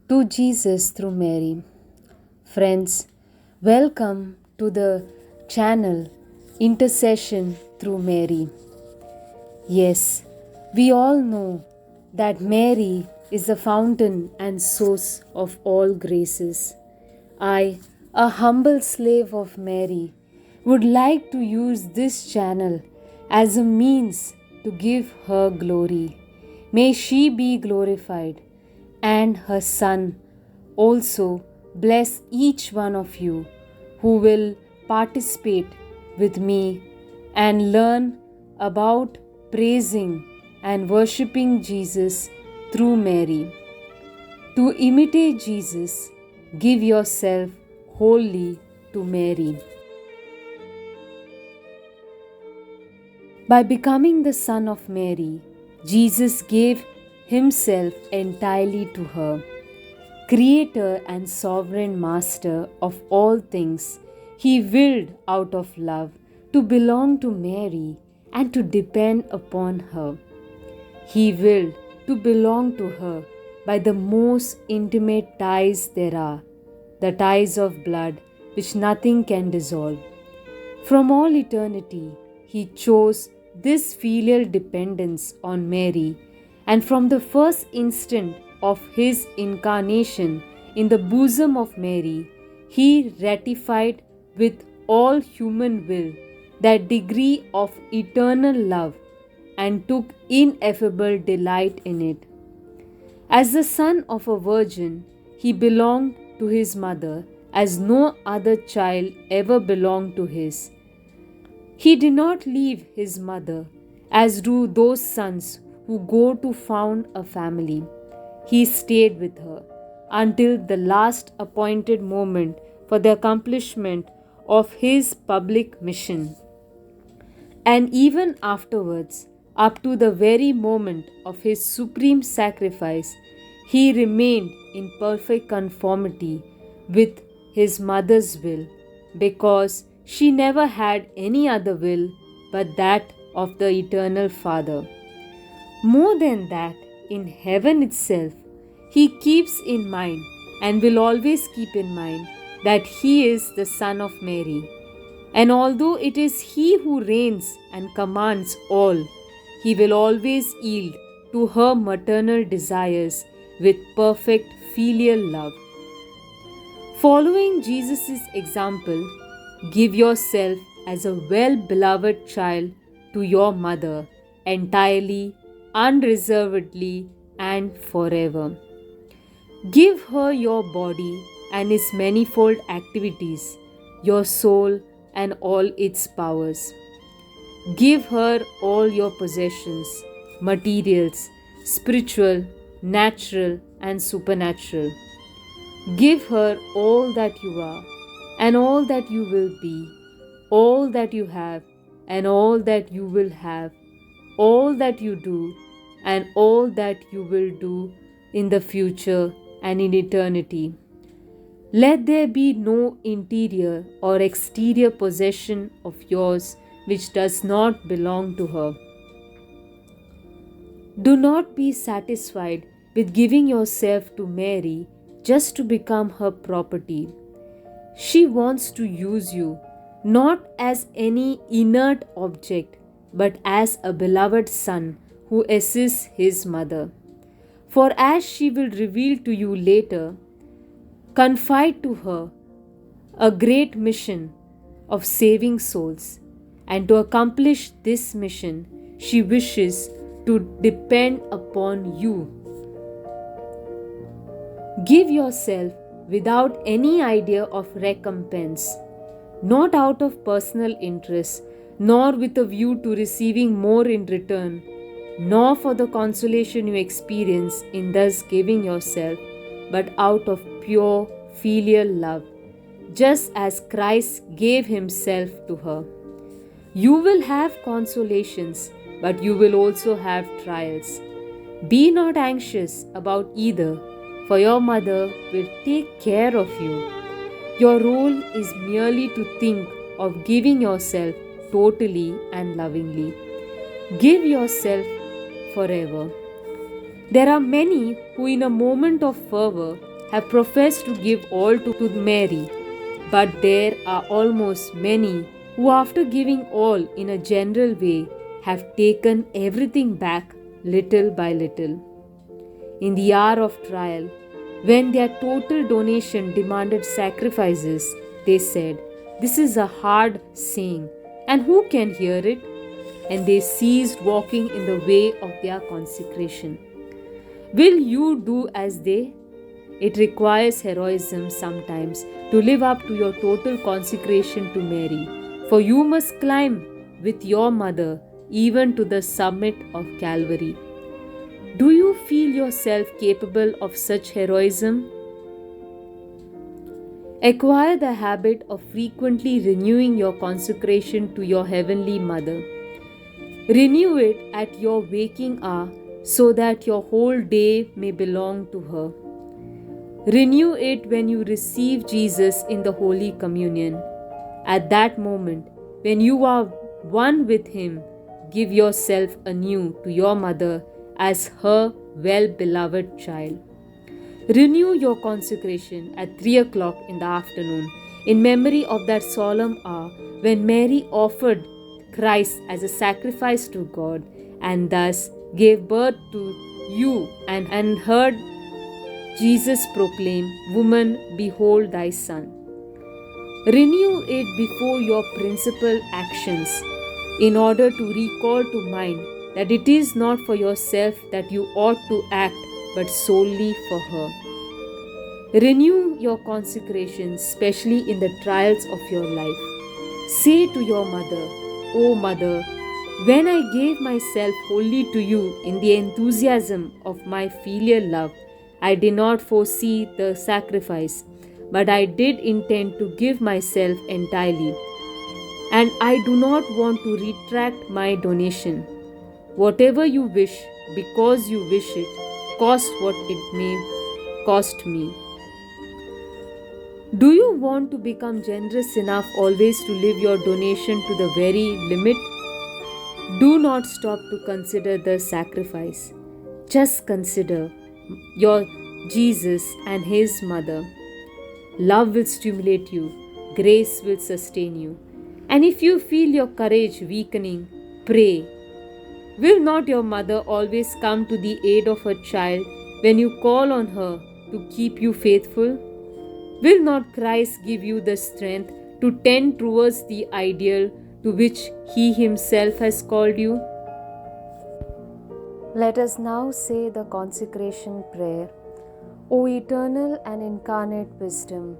To Jesus through Mary. Friends, welcome to the channel Intercession through Mary. Yes, we all know that Mary is the fountain and source of all graces. I, a humble slave of Mary, would like to use this channel as a means to give her glory. May she be glorified, and her Son also bless each one of you who will participate with me and learn about praising and worshipping Jesus through Mary. To imitate Jesus, give yourself wholly to Mary. By becoming the Son of Mary, Jesus gave Himself entirely to her. Creator and sovereign Master of all things, He willed out of love to belong to Mary and to depend upon her. He willed to belong to her by the most intimate ties there are, the ties of blood which nothing can dissolve. From all eternity, He chose this filial dependence on Mary, and from the first instant of His incarnation in the bosom of Mary, He ratified with all human will that degree of eternal love and took ineffable delight in it. As the son of a virgin, He belonged to His mother as no other child ever belonged to his. He did not leave His mother as do those sons who go to found a family. He stayed with her until the last appointed moment for the accomplishment of His public mission. And even afterwards, up to the very moment of His supreme sacrifice, He remained in perfect conformity with His mother's will, because she never had any other will but that of the eternal Father. More than that, in heaven itself, He keeps in mind and will always keep in mind that He is the Son of Mary. And although it is He who reigns and commands all, He will always yield to her maternal desires with perfect filial love. Following Jesus' example, give yourself as a well-beloved child to your mother entirely, unreservedly, and forever. Give her your body and its manifold activities, your soul and all its powers. Give her all your possessions, materials, spiritual, natural, and supernatural. Give her all that you are, and all that you will be, all that you have, and all that you will have, all that you do, and all that you will do in the future and in eternity. Let there be no interior or exterior possession of yours which does not belong to her. Do not be satisfied with giving yourself to Mary just to become her property. She wants to use you not as any inert object, but as a beloved son who assists his mother. For as she will reveal to you later, confide to her a great mission of saving souls, and to accomplish this mission, she wishes to depend upon you. Give yourself without any idea of recompense, not out of personal interest, nor with a view to receiving more in return, nor for the consolation you experience in thus giving yourself, but out of pure filial love, just as Christ gave Himself to her. You will have consolations, but you will also have trials. Be not anxious about either, for your mother will take care of you. Your role is merely to think of giving yourself totally and lovingly. Give yourself forever. There are many who, in a moment of fervor, have professed to give all to Mary, but there are almost many who, after giving all in a general way, have taken everything back little by little. In the hour of trial, when their total donation demanded sacrifices, they said, "This is a hard saying, and who can hear it?" And they ceased walking in the way of their consecration. Will you do as they? It requires heroism sometimes to live up to your total consecration to Mary, for you must climb with your mother even to the summit of Calvary. Do you feel yourself capable of such heroism? Acquire the habit of frequently renewing your consecration to your Heavenly Mother. Renew it at your waking hour so that your whole day may belong to her. Renew it when you receive Jesus in the Holy Communion. At that moment, when you are one with Him, give yourself anew to your mother as her well-beloved child. Renew your consecration at 3 o'clock in the afternoon in memory of that solemn hour when Mary offered Christ as a sacrifice to God and thus gave birth to you and heard Jesus proclaim, "Woman, behold thy son." Renew it before your principal actions in order to recall to mind that it is not for yourself that you ought to act, but solely for her. Renew your consecration, especially in the trials of your life. Say to your mother, "O Mother, when I gave myself wholly to you in the enthusiasm of my filial love, I did not foresee the sacrifice, but I did intend to give myself entirely, and I do not want to retract my donation. Whatever you wish, because you wish it, cost what it may cost me." Do you want to become generous enough always to live your donation to the very limit? Do not stop to consider the sacrifice. Just consider your Jesus and His mother. Love will stimulate you. Grace will sustain you. And if you feel your courage weakening, pray. Will not your mother always come to the aid of her child when you call on her to keep you faithful? Will not Christ give you the strength to tend towards the ideal to which He Himself has called you? Let us now say the consecration prayer. O eternal and incarnate wisdom,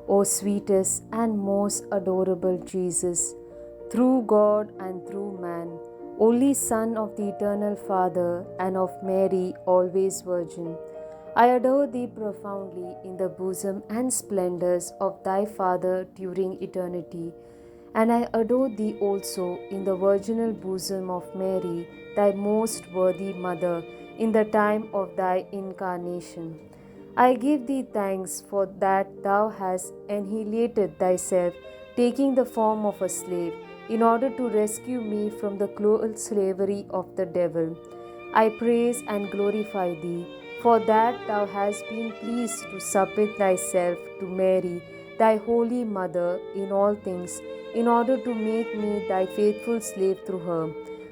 O sweetest and most adorable Jesus, through God and through man, only Son of the eternal Father and of Mary, always Virgin, I adore Thee profoundly in the bosom and splendors of Thy Father during eternity, and I adore Thee also in the virginal bosom of Mary, Thy most worthy Mother, in the time of Thy incarnation. I give Thee thanks for that Thou hast annihilated Thyself, taking the form of a slave, in order to rescue me from the cruel slavery of the devil. I praise and glorify Thee, for that Thou hast been pleased to submit Thyself to Mary, Thy holy Mother, in all things, in order to make me Thy faithful slave through her.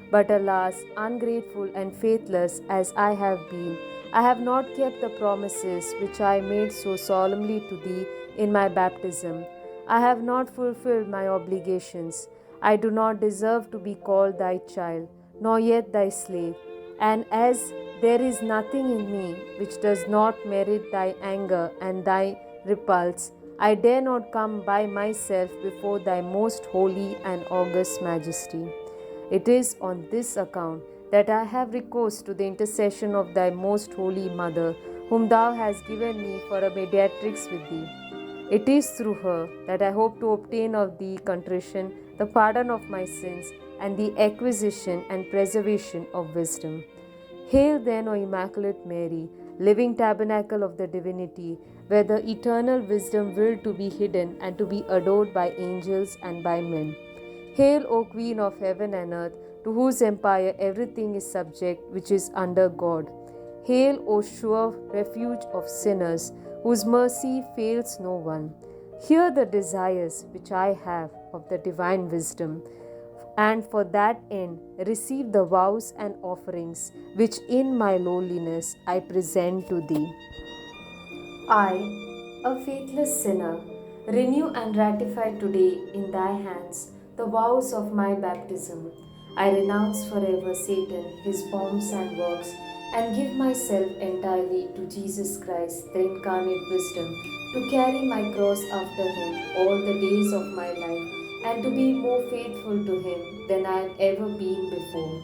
But alas, ungrateful and faithless as I have been, I have not kept the promises which I made so solemnly to Thee in my baptism. I have not fulfilled my obligations. I do not deserve to be called Thy child, nor yet Thy slave. And as there is nothing in me which does not merit Thy anger and Thy repulse, I dare not come by myself before Thy most holy and august majesty. It is on this account that I have recourse to the intercession of Thy most holy Mother, whom Thou hast given me for a mediatrix with Thee. It is through her that I hope to obtain of Thee contrition, the pardon of my sins, and the acquisition and preservation of wisdom. Hail then, O Immaculate Mary, living tabernacle of the divinity, where the eternal wisdom willed to be hidden and to be adored by angels and by men. Hail, O Queen of heaven and earth, to whose empire everything is subject which is under God. Hail, O sure refuge of sinners, whose mercy fails no one. Hear the desires which I have of the divine wisdom, and for that end receive the vows and offerings which in my lowliness I present to thee. I, a faithless sinner, renew and ratify today in thy hands the vows of my baptism. I renounce forever Satan, his forms and works, and give myself entirely to Jesus Christ, the incarnate wisdom, to carry my cross after him all the days of my life, and to be more faithful to him than I have ever been before.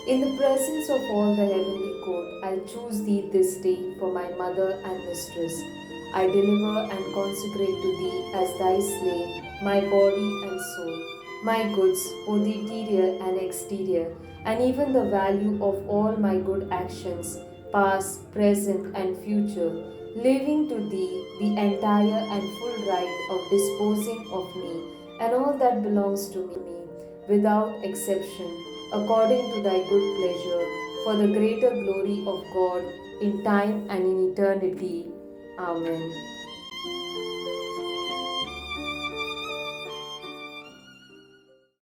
In the presence of all the heavenly court, I choose thee this day for my mother and mistress. I deliver and consecrate to thee as thy slave my body and soul, my goods, both interior and exterior, and even the value of all my good actions, past, present, and future, leaving to thee the entire and full right of disposing of me and all that belongs to me, without exception, according to thy good pleasure, for the greater glory of God, in time and in eternity. Amen.